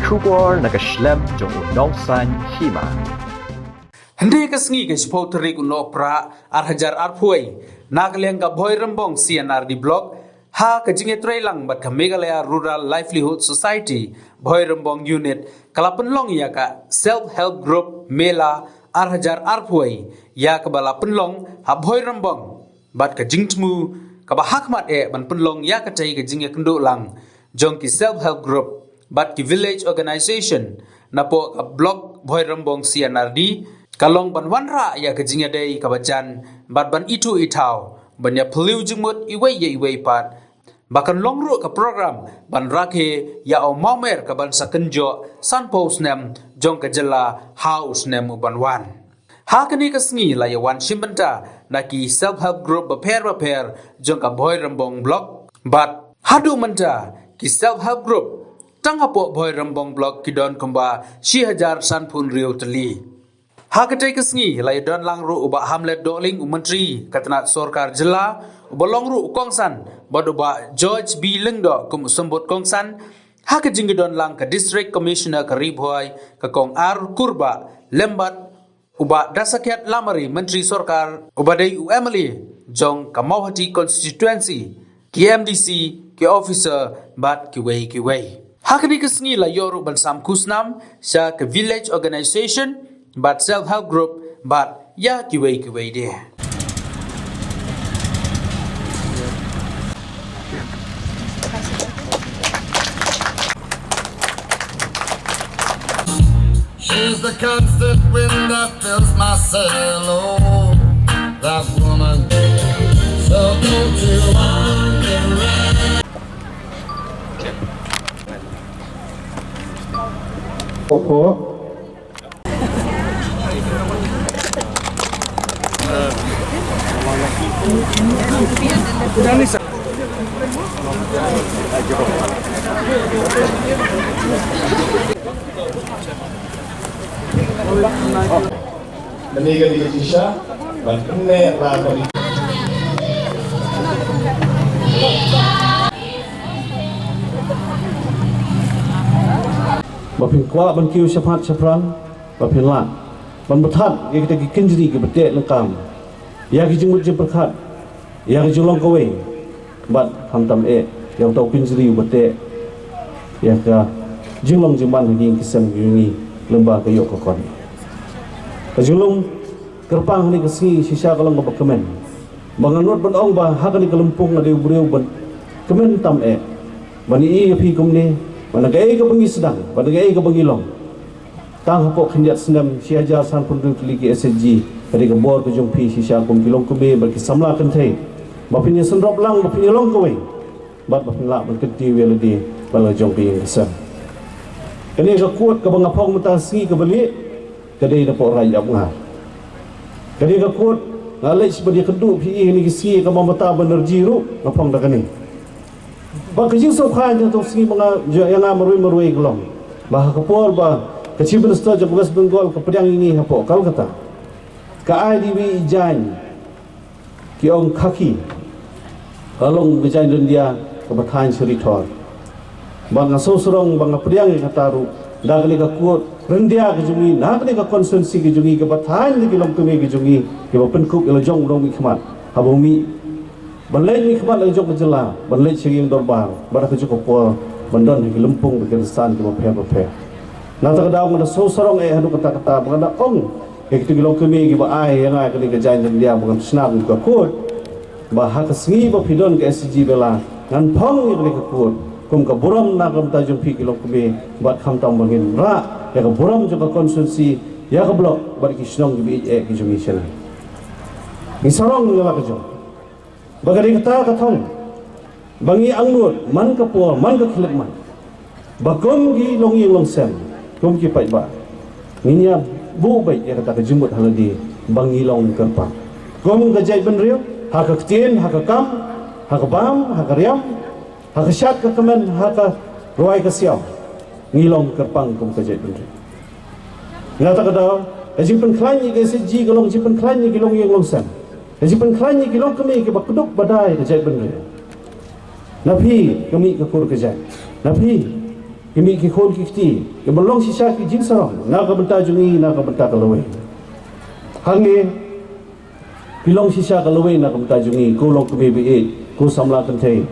Shubor nakaslem jong unongsan hima. Hindi kasngi ke spotri kuno pra arhajar arphuai nagleng ka boy rambong CNRD block ha ka jinge trailang bat ka Meghalaya Rural Livelihood Society boy rambong unit kalapan long ya ka self help group mela arhajar arphuai ya ka bala penlong ha boy rambong bat ka jingtmu ka ba hakmat ban penlong ya ka tai ka jinge kendo lang jong ki self help group bat ki village organization napo ka block boy rambong CNRD kalong ban wanra ya kejingnya dei kabajan bat ban itu itau ban ya peliu jengmut iwei pat bahkan longru ke program ban rakhe ya o mamer ka ban sakenjo sanpos nem jong kejela house nem ban wan ha kani kasngi la ya wan shimbanta naki self help group beper jong ka boy rambong block bat hadu manta ki self help group tanghapo boy rambong block kidon kumba 6000 sanpun riu teli Hakatai kesngi lai don langru uba Hamlet Doling Menteri Katana Sorkar Jela uba longru Kongsan bod uba George B Lengdo kum sembut Kongsan haka jinggi don lang ke District Commissioner ke Ribhoi ke Kong Ar Kurba Lembat uba Dasakiat Lamari Menteri Sorkar uba Dei Emily jong Kamauhati Constituency KMDC ke officer bat kiwei haka ni kesngi lai yoru ban sam kusnam sya ke village organization but self-help group, but ya kiwei dia. She's the constant wind that fills my sail, oh, that woman. So don't you wonder? Opo. Meninggal di Indonesia, bantunnya rapat di. Bapin kuat ban kiu syafaat syafran, bapin la, ban bethat ya kita kinjri ke betek lengkam, ya kijengmut je perkat, ya kijulong kowe, bat hamtam yang tau kinjri betek, ya ka julong jemban lagi kisam yungi lembah kayok kokon. Kajulong kerpang ni kesi sisa kalong kemen, banganut ban ong bah hak ni kelempung ada ubrew ban kemen tam bani i pi kumni mana gay ke bengi sedang pada gay ke bengi long tang hapok khenjat senam siaja san pun tu liki SSG pada ke bor ke jompi sisa kum kilong kube bagi samla kan thai bapinya sendrop lang bapinya long kowe bat bapin la ban keti weladi bala jompi kesam kini ke kuat ke bangapong mutasi ke beli kadai dapat rayap ngar kini ke kuat ngalai sebagai keduk pi ni kisi ke mamata benerji ru ngapong dah kini bang kecil sokhan yang tu sini menga yang marui gelong bah kapor bah kecil minister Jabugas Bengal ke pedang ini apa kau kata ke IDB Ijan ki ong kaki along Ijan India ke Bathan Seritor bang asosorong bang pedang kata ru dah kali ke kuat rendia ke jungi nak kali ke konsensi ke jungi ke Bathan lagi long kami ke jungi ke penkuk elojong dong ikmat habumi Balai ni kemat lagi jok kejela, balai cengeng dorbar, barak cukup pol, bandon di lempung di keresan di bapeh. Nanti kadang ada sorong hadu kata-kata, berada ong, kita gilong kami giba ai yang ai kali kejain dan dia bukan senang juga kod, bahak kesengi bapidon ke SCG bela, ngan pong yang kali kekod, kum keburam nak kum tajum pi gilong kami, bat kam tang bangin ra, ya keburam juga konsumsi, ya keblok, bat kisnong gibi kijungisyen. Ni sarong ngala kejong. Bagari kata katong bangi angnut man kapur man kakhilat man bagom gi longi longsem kom ki pai ba ninya bu bai ya kata kejumut haladi bangi long kerpa kom gajai benrio ha ka ktien ha ka kam ha ka bam ha ka riam ha ka syat ka kemen ha ka roi ka siam ngilong kerpang kom gajai benrio ngata kada jipen klanyi ge seji galong jipen klanyi gi longi longsem jadi pengklanyi kilong kami ke bakuduk badai kejai bener. Nabi kami kekur kejai. Nabi Kimi ki khon ki ti ke belong sisa ki jin sarong na ka benta jungi na ka benta kalawai hangi pilong sisa kalawai na ka benta jungi ko long ke BBA ko samla kan thei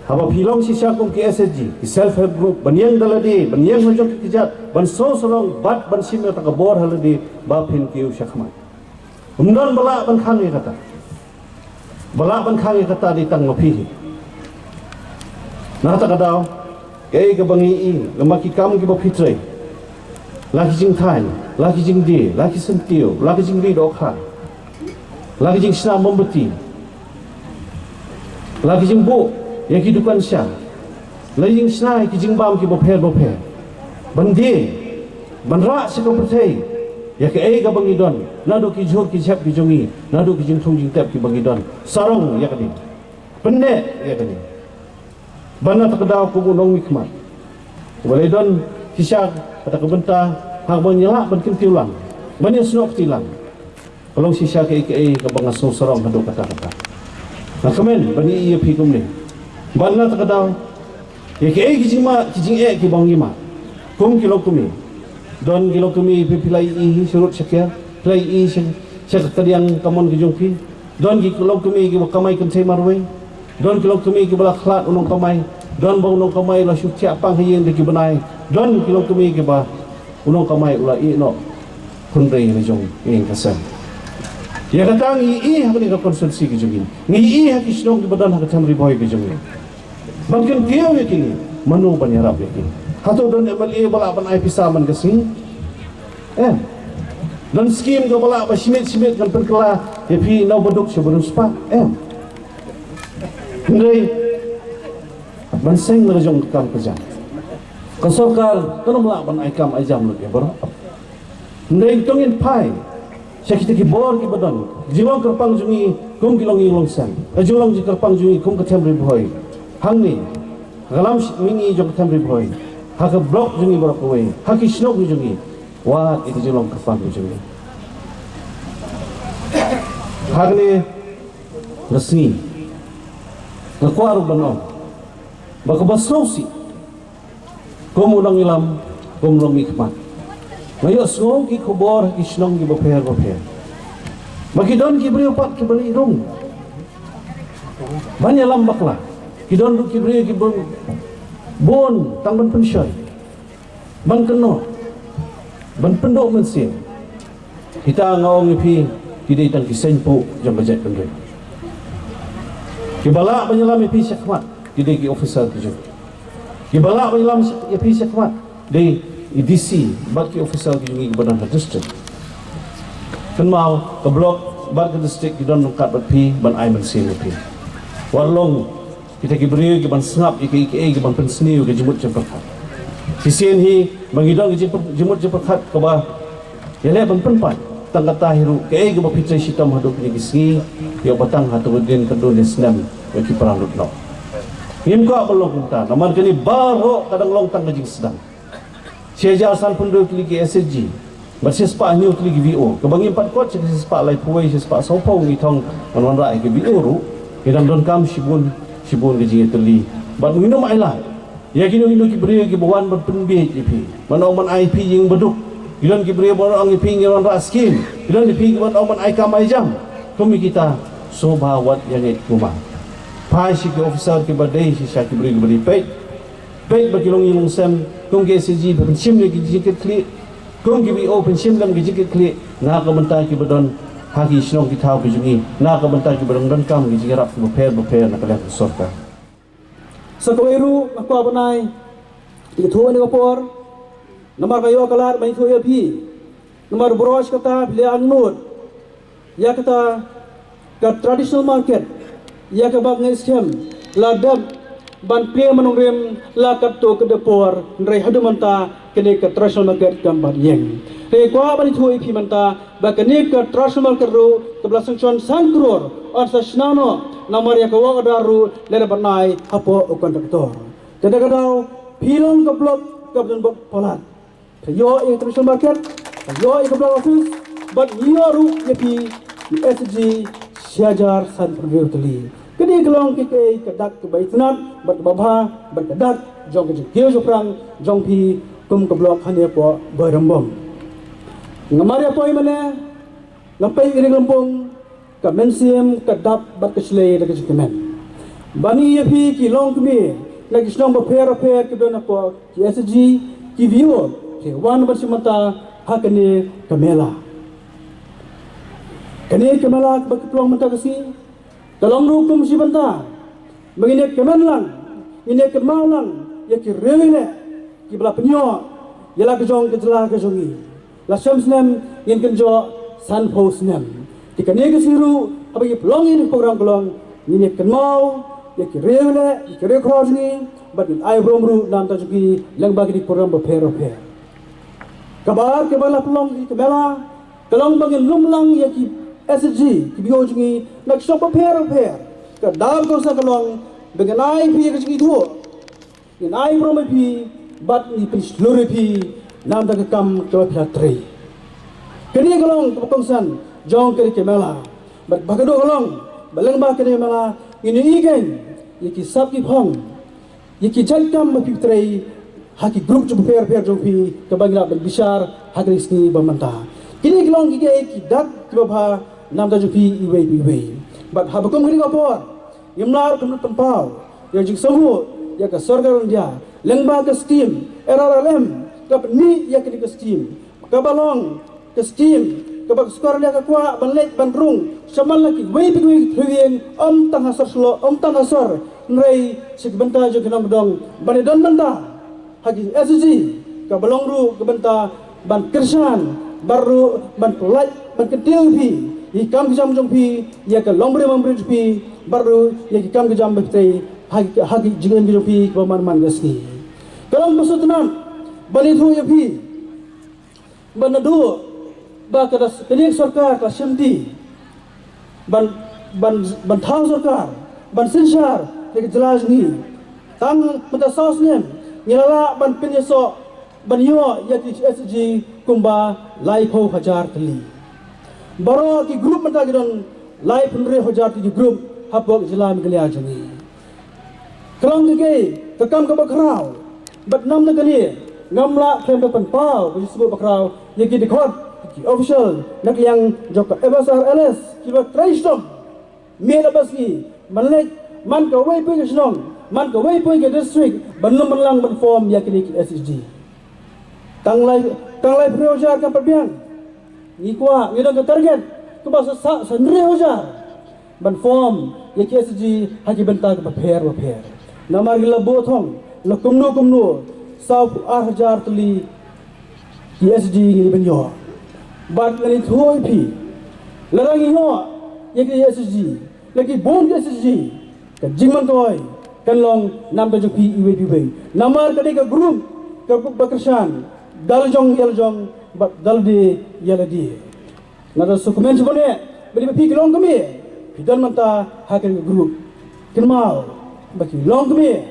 haba pilong sisa kum ki SSG ki self help group banyang daladi banyang majok ki jat ban so sarong bat ban sim ta ka bor haladi ba phin ki ushakma umdan bala ban khangi kata bala ban khangi kata di tang mapi na ta kadao kay ka bangi lamaki kam ki bapitre laki jing than laki jing di laki sentio laki jing ri dokha laki jing sna mombati laki jing bo ya ki dukan sha laki jing sna ki jing bam ki bopher bandi banra se ko prthei ya ke ai ka bangi don nadu ki jhok ki chap ki jongi nadu ki jing thong jing tap ki bangi don sarong ya kadi penne ya kadi bana takdaw ko nong mikmat boleh don kisah kata kebenta hak menyelak ban kintiulang bani snok tilang kalau sisa ke bangas sorong kado kata nah kemen bani ia pi kumne bana takdaw ke kijima kijing ki bangima kum kilo kumi don kilo kumi pilai surut syakya pilai syak kadiang kamon ki jongpi don kilo kumi ki kamai kan sei marwai don kilo kumi ki bala khlat unong kamai don bang unong kamai la syuci apang hayeng de ki benai don kilo kumi ki ba unong kamai ula i no kunrei le jong ing kasan ya katang i hak ni ka konsumsi ki jong ngi hak isnong ki badan hak tamri boy ki jong bangkin kiyo yakini manu banyarap yakini hato don MLA bala ban ai pisaman kasi dan skim ka bala ba simit kan perkela ya pi nau beduk sebelum spa Ngai banseng na jong kam kerja. Kasokal tono mala ban ai kam ai jam lagi bro. Ngai tongin pai. Sakit ki bor ki badan. Jilong kerpang jungi kum kilong ilong san. Ajulong ji kerpang jungi kum katem riboy. Hangni galam mingi jong katem riboy. Hak blok jungi bro koi. Hak isnok jungi. Wa itu jilong kerpang jungi. Hagni resmi Kekuaru benon, baka baslosi, kumulang ilam, kumulang mikmat. Mayos ngong ki kubor kisnong ki bopher. Makidon ki brio pat ki bali rong. Banyak lambak lah. Kidon ki brio ki bon tang ban pensyoy. Ban keno. Ban pendok mensin. Kita ngawang ipi tidak tang kisen po jam bajet pendek. Kibala penyelam ipi syakmat di ki officer tu. Kibala penyelam ipi syakmat di EDC bat ki officer ki badan district. Kan mau ke blok bat ke district ki don kat bat pi ban ai mensin pi. Warlong kita ki beri ki ban sngap ki ban pensniu ki jemut cepat. Sisien hi mangidong ki jemut cepat ke ba. Yale ban penpat tangga tahiru ke ke ba pitai sitam haduk ni gisgi yo batang hatu din kedun Islam ki perang lutno. Ngim ko belum kunta naman kini baro kadang long tang jing sedang. Siajar san pun duk ligi SSG. Bersis pa new ligi VO. Kebangi 4 kot sis pa lai puai sis pa sopong itong manwan rai ke VO ru. Kedang don kam sibun ke jing teli. Bat minum aila. Ya kini ki beri ki bawan berpenbi ipi. Manoman IP yang beduk. Ilan ki beri orang ipi ngiran raskin. Ilan ipi ki man ai kamai jam. Kami kita sobawat yang rumah. Pai si ke officer ke badai si syaki beri pei bagi long sem kong ke SG pensim lagi jikit klik kong ki BO pensim lam jikit klik na ka mentai ki badon hagi snong ki thau bijungi na ka mentai ki badon dan kam ki jigarap bopher na kala sorka sakweru makwa banai ki thuani ko por namar kayo kalar mai thu pi namar brosh kata bile angnut ya kata ka traditional market ya ke bang scam la dab ban play manurem la kapto ke depor rei hadu manta kene ke traditional market gambar yeng re kwa bani thui phi manta ba kene ke traditional market ro ke belasang chon san crore or sa snano namar ya ke wa daru le banai hapo kontraktor kada kadau philong ke blok ke ben bok polat yo e traditional market yo e ke blok office but yo ru ye pi SG Siajar san perviu tuli. Kini kelong kike kedak ke baitnat bat babha bat kedak jong ke kio joprang jong pi kum ke blok hanya po boy rembom ngamari apa imane ngapai iri lempung ka mensiam ka dap bat ke slay da ke kemen bani ye pi ki long kmi lagi snong ba per ke dona po ki SG ki view ke wan bersimata hakane kamela kene kamela ba ke plong mata kasi dalam hukum si banta menginek kemenlang ini kemaulang ya ki rewele ki bela penyo ya la ke jong ke jela ke jongi la shamsnem yen kan jo san posnem tika ne ke siru apa ki plong ini program pelong ini kemau ya ki rewele ya ki rekroj ni bat ai bromru nam ta juki lang bagi di program ba phero phe kabar ke bala pelong ki kemela kelong bagi lumlang ya ki SG ki bio jungi nak shop ba phero phe ka dal ko sa kelong dengan ai pi ke jungi thu in ai brom pi bat ni pin slure pi nam ta kam to pha tre kini kelong kongsan jong ke kemela bat bagado kelong balang ba ke kemela ini igen yaki sab ki phong yaki jalkam ma pi tre haki group chu pher jong pi ka bagla ban bishar hagri ski bamanta kini kelong ki ki dak ki ba nam ta ju pi iwe bat habakum kini kapor yamlar kamut pampau ya jing sahu ya ka sargar India lengba ka scheme RRLM ka ni ya ka scheme ka balong ka scheme ka bag skor dia ka kwa banlet bandrung samal laki wei pi thuyen tang asar slo tang asar nrei sik banta jo kinam dong banedon banta hagi SG ka balong ru ka banta ban kirsan baru ban polai ban ketil pi ikam jam jong pi ya ka lombre mambre pi baru ya ikam jam bekte hagi jigen jong pi ba man gasni kalam basutnan bani thu ya pi banadu ba ka das kelik sarkar ka shamti ban thau sarkar ban sinshar ke jelaj ni tang mata saus nem ngilala ban pinyeso ban yo ya ki SG kumba lai pho hajar tli baro ki group mata gidon lai punre hajar ki group hapok jilam glia jani kalang ke takam ka bakrau bat nam na kali ngamla khem pan pau bi sebut bakrau ya ki dikhot ki official nak yang jok FSR LS ki ba traistom mera baski manlek man ka wei pe snong man ka wei pe district banlum banlang ban form ya ki SSG tanglai projar ka perbiang ni kwa ngidong ka target ku ba sa sanre hojar ban form ya ki SSG haki benta ka pher namar gila bothong la kumno sau 8000 tuli ki SSG ni benyo bat ni thoi pi larangi ho ya ki SSG lagi bon ki SSG ka jingman toy kan long nam ta jupi iwe namar ka ka group ka bakrsan daljong bat dalde yaladi nada dokumen sebone beri pi kelong kami pidan manta hakan group kenmal baki long kami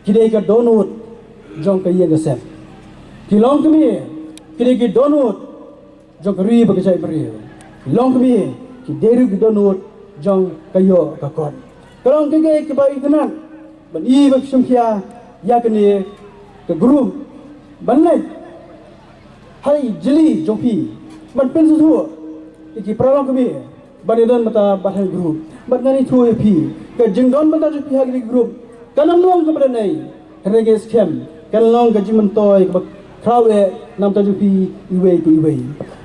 kidai ka donut jong ka yega sep kilong kami kidai ki donut jong ka ri baki chai bari long kami ki deru ki donut jong kayo ka kon kalong ke bai tenan ban i bak sumkhia ya kene ka group banlet hai jeli jopi ban pen su iki pralong kami banedan mata bahai group ban ngani thu pi ka jingdon mata jopi hagri group kanam long ka badanai rege scam kanlong ka jiman toy ka krawe nam ta jopi iwe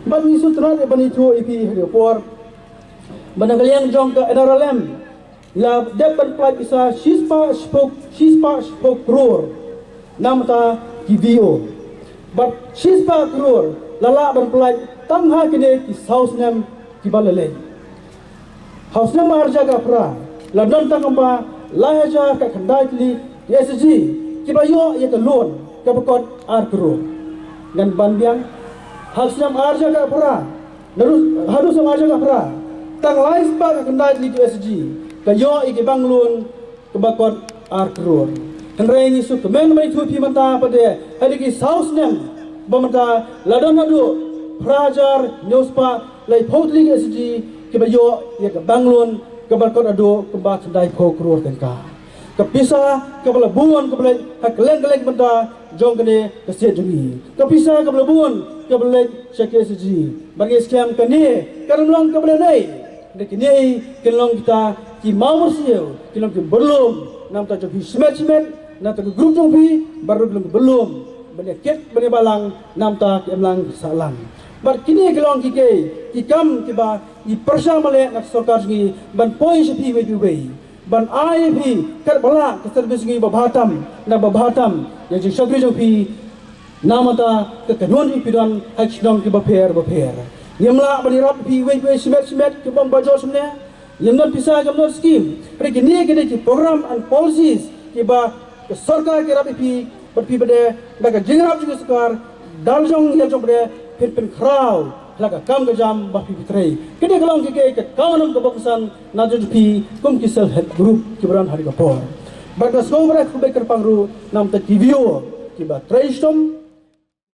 ban ni sutra ban ni thu pi hagri por banangaliang jong ka NRLM la depan plat isa shispa spok crore namta ki video but shispa crore lala ban plat tangha kine ki house nem ki balale house nem arja ka pra la dan tangamba lahaja ka khandai li SG ki bayo ya ka loan ka bakot ar crore gan banbiang house nem arja ka pra harus arja ka pra tang lais ba ka kandai li SG kayo iki banglun kebakot ar crore kanrei ni su kemen mai thu pi mata pade hadi ki saus nem bamata ladon adu prajar newspa lai photli SG ke bayo ya ka banglun kebakot adu kebak kandai pho crore kan ka Kepisah kepala buan kepala keleng-keleng benda jong kene kesia jungi. Kepisah kepala buan kepala syakir seji. Bagi skam kene karena kepala nei. Kini kelong kita ki mau bersih, kelong ki belum. Nam ta jogi semet-semet, nam ta grup jong pi baru belum. Bani ket bani balang nam ta ki emlang salang. Bar kini kelong ki kam tiba i persang male nak sarkar segi ban poi sepi we ban ai pi kat bala ke servis segi babatam na babatam yang jing syagri jong pi namata ke kedon pi dan hakdong ki baper yamla bani rap pi we semet ke bang bajor semne yamnon pisah yamnon skim pre kini ki program and policies ki ba ke sarkar ki rap pi berpi bade daga jingrap juga sekar daljong yang jong bade pen crowd laga kam gajam bapi pitrai kini kalong ke kawanam kebagusan najupi kum kisel head group kibran hari kapor bagas ngomre kubek kerpangru nam ta video kiba traishom